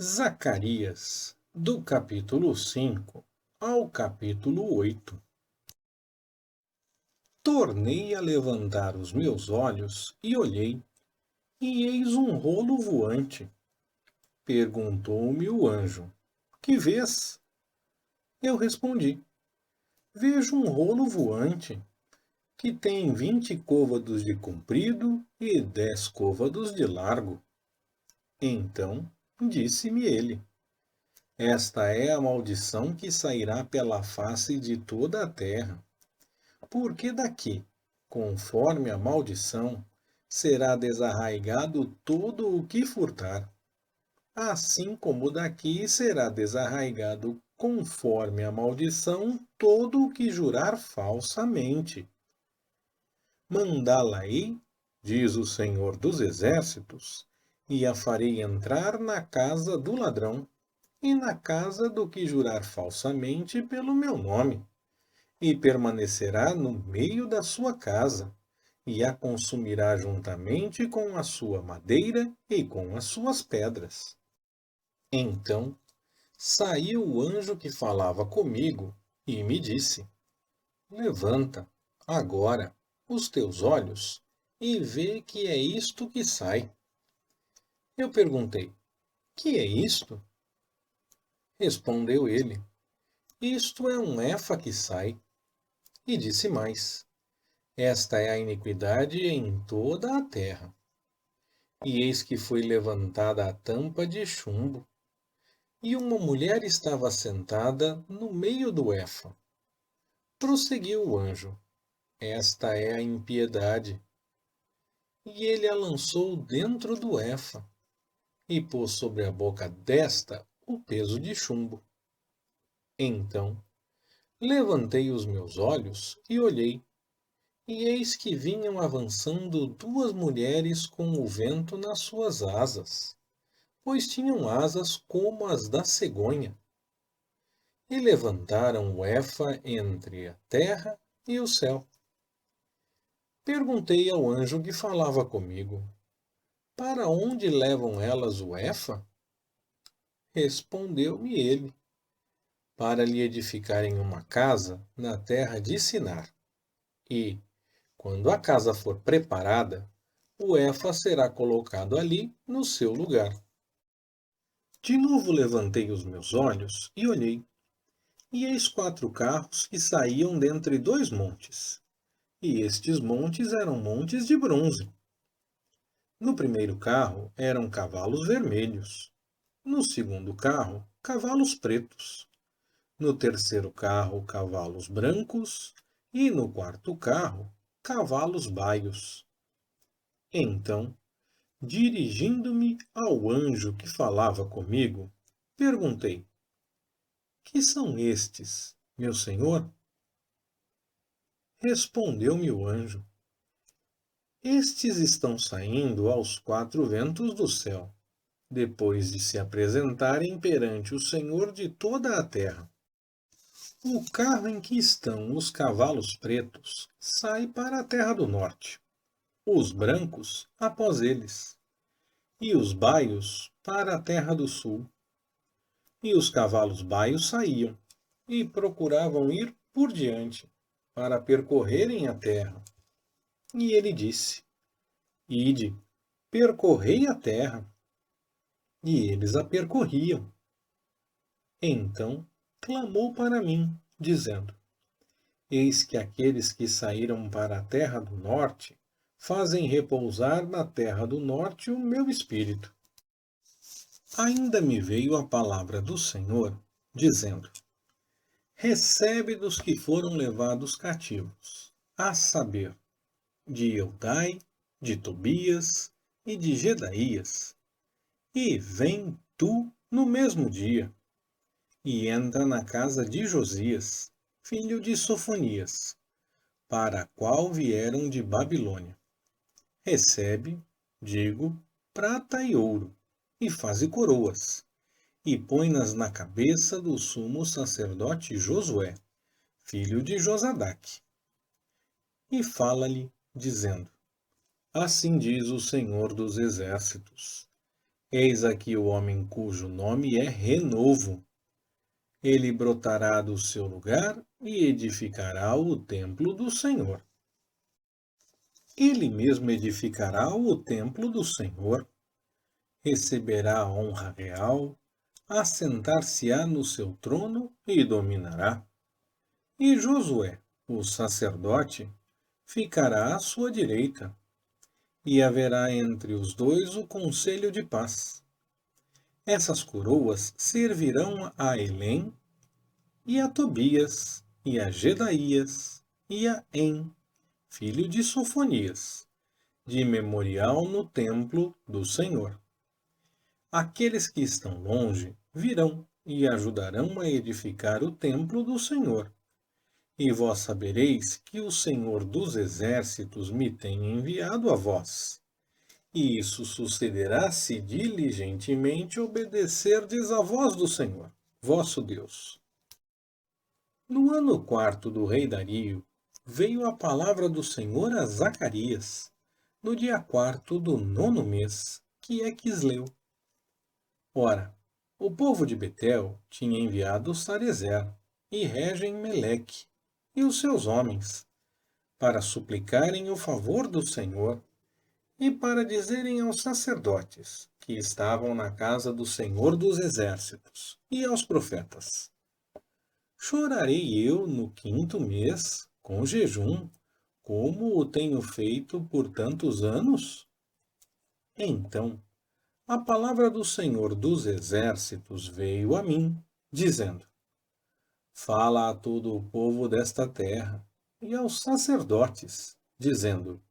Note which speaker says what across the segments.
Speaker 1: Zacarias, do capítulo 5 ao capítulo 8. Tornei a levantar os meus olhos e olhei, e eis um rolo voante. Perguntou-me o anjo: Que vês? Eu respondi: Vejo um rolo voante, que tem 20 côvados de comprido e 10 côvados de largo. Então disse-me ele: Esta é a maldição que sairá pela face de toda a terra. Porque daqui, conforme a maldição, será desarraigado todo o que furtar. Assim como daqui será desarraigado, conforme a maldição, todo o que jurar falsamente. Mandá-la-ei, diz o Senhor dos Exércitos, e a farei entrar na casa do ladrão, e na casa do que jurar falsamente pelo meu nome, e permanecerá no meio da sua casa, e a consumirá juntamente com a sua madeira e com as suas pedras. Então saiu o anjo que falava comigo e me disse: Levanta, agora, os teus olhos e vê que é isto que sai. Eu perguntei: Que é isto? Respondeu ele: Isto é um efa que sai. E disse mais: Esta é a iniquidade em toda a terra. E eis que foi levantada a tampa de chumbo, e uma mulher estava sentada no meio do efa. Prosseguiu o anjo: Esta é a impiedade. E ele a lançou dentro do efa, e pôs sobre a boca desta o peso de chumbo. Então levantei os meus olhos e olhei, e eis que vinham avançando duas mulheres com o vento nas suas asas, pois tinham asas como as da cegonha. E levantaram o efa entre a terra e o céu. Perguntei ao anjo que falava comigo: Para onde levam elas o efa? Respondeu-me ele: Para lhe edificarem uma casa na terra de Sinar. E, quando a casa for preparada, o efa será colocado ali no seu lugar. De novo levantei os meus olhos e olhei, e eis 4 carros que saíam dentre 2 montes, e estes montes eram montes de bronze. No primeiro carro eram cavalos vermelhos, no segundo carro, cavalos pretos, no terceiro carro, cavalos brancos, e no quarto carro, cavalos baios. Então, dirigindo-me ao anjo que falava comigo, perguntei: Que são estes, meu senhor? Respondeu-me o anjo: Estes estão saindo aos 4 ventos do céu, depois de se apresentarem perante o Senhor de toda a terra. O carro em que estão os cavalos pretos sai para a terra do norte, os brancos após eles, e os baios para a terra do sul. E os cavalos baios saíam, e procuravam ir por diante, para percorrerem a terra. E ele disse: Ide, percorrei a terra. E eles a percorriam. Então clamou para mim, dizendo: Eis que aqueles que saíram para a terra do norte fazem repousar na terra do norte o meu espírito. Ainda me veio a palavra do Senhor, dizendo: Recebe dos que foram levados cativos, a saber, de Eudai, de Tobias e de Jedaías, e vem tu no mesmo dia, e entra na casa de Josias, filho de Sofonias, para a qual vieram de Babilônia. Recebe, digo, prata e ouro, e faze coroas, e põe-nas na cabeça do sumo sacerdote Josué, filho de Josadaque. E fala-lhe, dizendo: Assim diz o Senhor dos Exércitos: Eis aqui o homem cujo nome é Renovo. Ele brotará do seu lugar e edificará o templo do Senhor. Ele mesmo edificará o templo do Senhor, receberá a honra real, assentar-se-á no seu trono e dominará. E Josué, o sacerdote, ficará à sua direita, e haverá entre os dois o conselho de paz. Essas coroas servirão a Elém, e a Tobias, e a Jedaías, e a En, filho de Sofonias, de memorial no templo do Senhor. Aqueles que estão longe virão e ajudarão a edificar o templo do Senhor. E vós sabereis que o Senhor dos Exércitos me tem enviado a vós. E isso sucederá se diligentemente obedecerdes à voz do Senhor, vosso Deus. No ano 4º do rei Dario, veio a palavra do Senhor a Zacarias, no dia 4º do 9º mês, que é Quisleu. Ora, o povo de Betel tinha enviado Sarezer e Regem-Meleque e os seus homens, para suplicarem o favor do Senhor e para dizerem aos sacerdotes que estavam na casa do Senhor dos Exércitos e aos profetas: chorarei eu no 5º mês, com jejum, como o tenho feito por tantos anos? Então, a palavra do Senhor dos Exércitos veio a mim, dizendo: fala a todo o povo desta terra e aos sacerdotes, dizendo: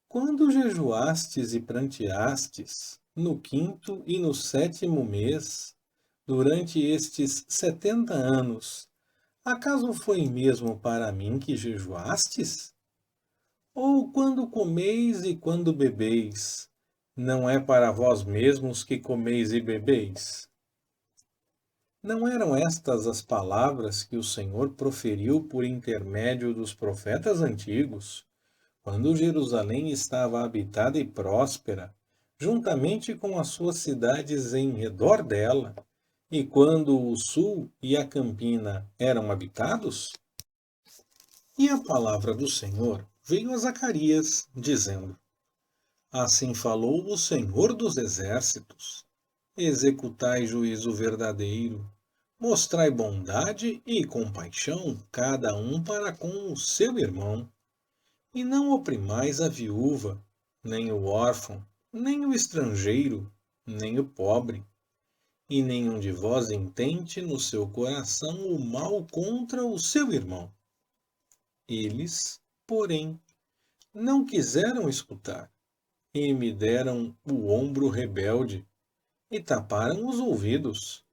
Speaker 1: quando jejuastes e pranteastes, no 5º e no 7º mês, durante estes 70 anos, acaso foi mesmo para mim que jejuastes? Ou quando comeis e quando bebeis, não é para vós mesmos que comeis e bebeis? Não eram estas as palavras que o Senhor proferiu por intermédio dos profetas antigos, quando Jerusalém estava habitada e próspera, juntamente com as suas cidades em redor dela, e quando o sul e a campina eram habitados? E a palavra do Senhor veio a Zacarias, dizendo: assim falou o Senhor dos Exércitos: executai juízo verdadeiro, mostrai bondade e compaixão cada um para com o seu irmão, e não oprimais a viúva, nem o órfão, nem o estrangeiro, nem o pobre, e nenhum de vós intente no seu coração o mal contra o seu irmão. Eles, porém, não quiseram escutar, e me deram o ombro rebelde, e taparam os ouvidos,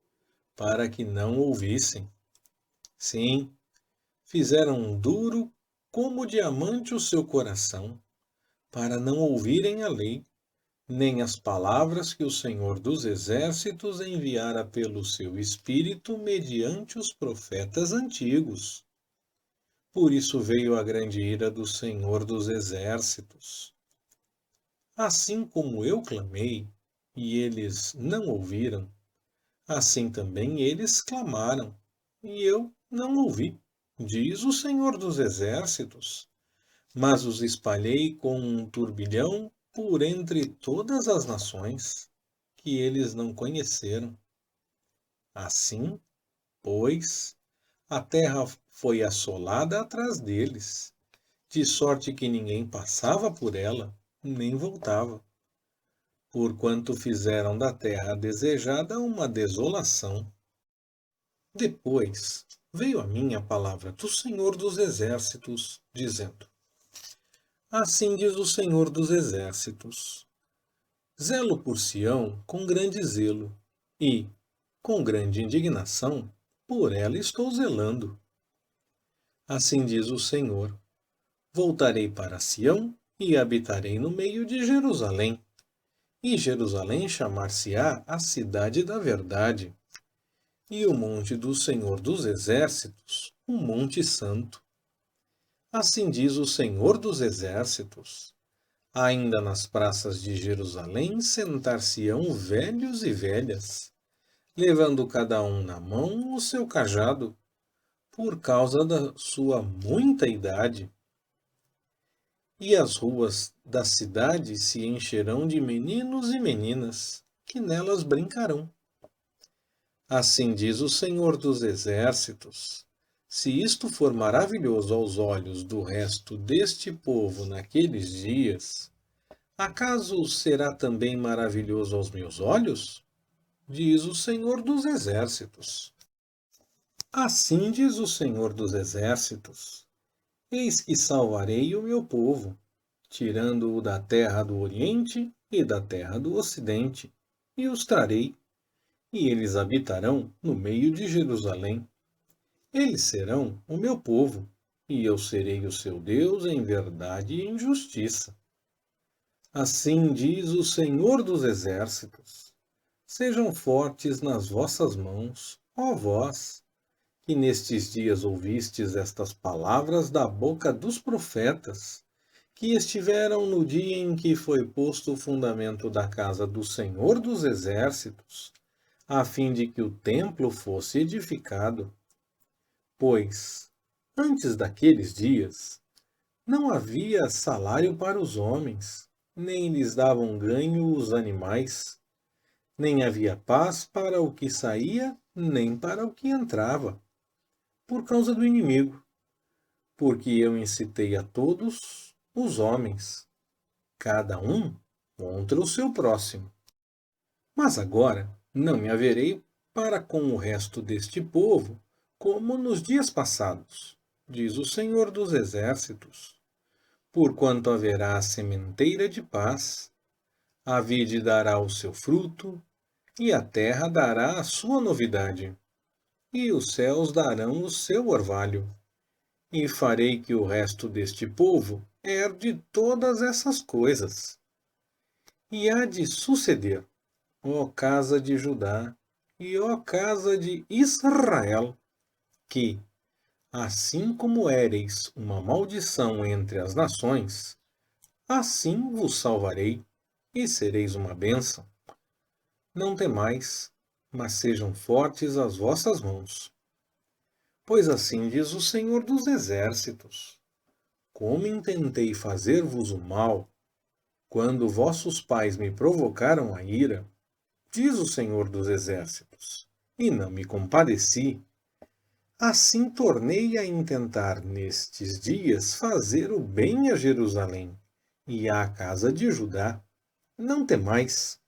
Speaker 1: para que não ouvissem. Sim, fizeram duro como diamante o seu coração, para não ouvirem a lei, nem as palavras que o Senhor dos Exércitos enviara pelo seu Espírito mediante os profetas antigos. Por isso veio a grande ira do Senhor dos Exércitos. Assim como eu clamei, e eles não ouviram, assim também eles clamaram, e eu não ouvi, diz o Senhor dos Exércitos. Mas os espalhei com um turbilhão por entre todas as nações, que eles não conheceram. Assim, pois, a terra foi assolada atrás deles, de sorte que ninguém passava por ela, nem voltava, porquanto fizeram da terra desejada uma desolação. Depois veio a mim a palavra do Senhor dos Exércitos, dizendo: assim diz o Senhor dos Exércitos: zelo por Sião com grande zelo, e, com grande indignação, por ela estou zelando. Assim diz o Senhor: voltarei para Sião e habitarei no meio de Jerusalém. E Jerusalém chamar-se-á a cidade da verdade, e o monte do Senhor dos Exércitos, o monte santo. Assim diz o Senhor dos Exércitos: Ainda nas praças de Jerusalém sentar-se-ão velhos e velhas, levando cada um na mão o seu cajado, por causa da sua muita idade. E as ruas da cidade se encherão de meninos e meninas, que nelas brincarão. Assim diz o Senhor dos Exércitos: se isto for maravilhoso aos olhos do resto deste povo naqueles dias, acaso será também maravilhoso aos meus olhos? Diz o Senhor dos Exércitos. Assim diz o Senhor dos Exércitos: eis que salvarei o meu povo, tirando-o da terra do Oriente e da terra do Ocidente, e os trarei, e eles habitarão no meio de Jerusalém. Eles serão o meu povo, e eu serei o seu Deus em verdade e em justiça. Assim diz o Senhor dos Exércitos: sejam fortes nas vossas mãos, ó vós, que nestes dias ouvistes estas palavras da boca dos profetas, que estiveram no dia em que foi posto o fundamento da casa do Senhor dos Exércitos, a fim de que o templo fosse edificado. Pois, antes daqueles dias, não havia salário para os homens, nem lhes davam ganho os animais, nem havia paz para o que saía, nem para o que entrava, por causa do inimigo, porque eu incitei a todos os homens, cada um contra o seu próximo. Mas agora não me haverei para com o resto deste povo, como nos dias passados, diz o Senhor dos Exércitos. Porquanto haverá a sementeira de paz, a vide dará o seu fruto, e a terra dará a sua novidade, e os céus darão o seu orvalho. E farei que o resto deste povo herde todas essas coisas. E há de suceder, ó casa de Judá, e ó casa de Israel, que, assim como éreis uma maldição entre as nações, assim vos salvarei, e sereis uma bênção. Não temais, mas sejam fortes as vossas mãos. Pois assim diz o Senhor dos Exércitos: como intentei fazer-vos o mal, quando vossos pais me provocaram a ira, diz o Senhor dos Exércitos, e não me compadeci, assim tornei a intentar nestes dias fazer o bem a Jerusalém e à casa de Judá. Não temais.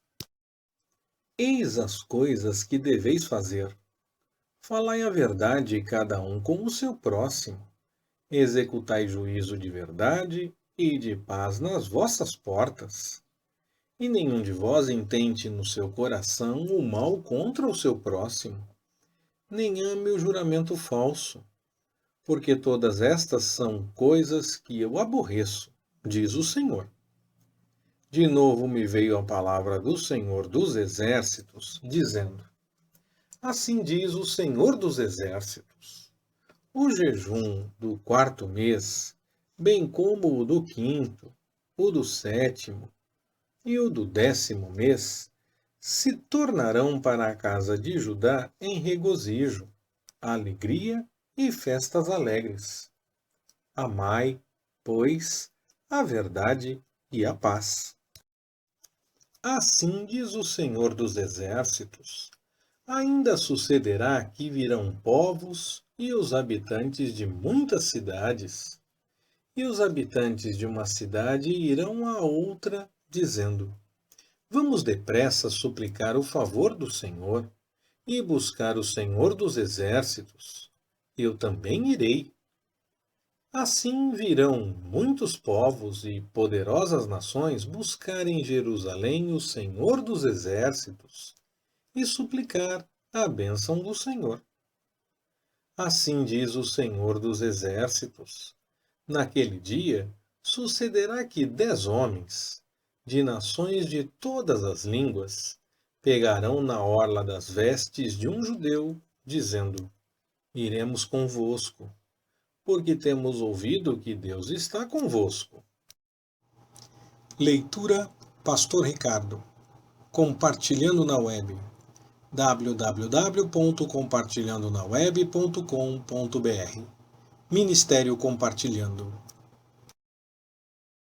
Speaker 1: Eis as coisas que deveis fazer. Falai a verdade cada um com o seu próximo. Executai juízo de verdade e de paz nas vossas portas. E nenhum de vós intente no seu coração o mal contra o seu próximo, nem ame o juramento falso, porque todas estas são coisas que eu aborreço, diz o Senhor. De novo me veio a palavra do Senhor dos Exércitos, dizendo: assim diz o Senhor dos Exércitos: o jejum do quarto mês, bem como o do quinto, o do sétimo e o do 10º mês, se tornarão para a casa de Judá em regozijo, alegria e festas alegres. Amai, pois, a verdade e a paz. Assim diz o Senhor dos Exércitos: ainda sucederá que virão povos e os habitantes de muitas cidades, e os habitantes de uma cidade irão a outra, dizendo: vamos depressa suplicar o favor do Senhor e buscar o Senhor dos Exércitos. Eu também irei. Assim virão muitos povos e poderosas nações buscar em Jerusalém o Senhor dos Exércitos e suplicar a bênção do Senhor. Assim diz o Senhor dos Exércitos: naquele dia sucederá que 10 homens, de nações de todas as línguas, pegarão na orla das vestes de um judeu, dizendo: iremos convosco, porque temos ouvido que Deus está convosco. Leitura Pastor Ricardo. Compartilhando na web. www.compartilhandonaweb.com.br Ministério Compartilhando.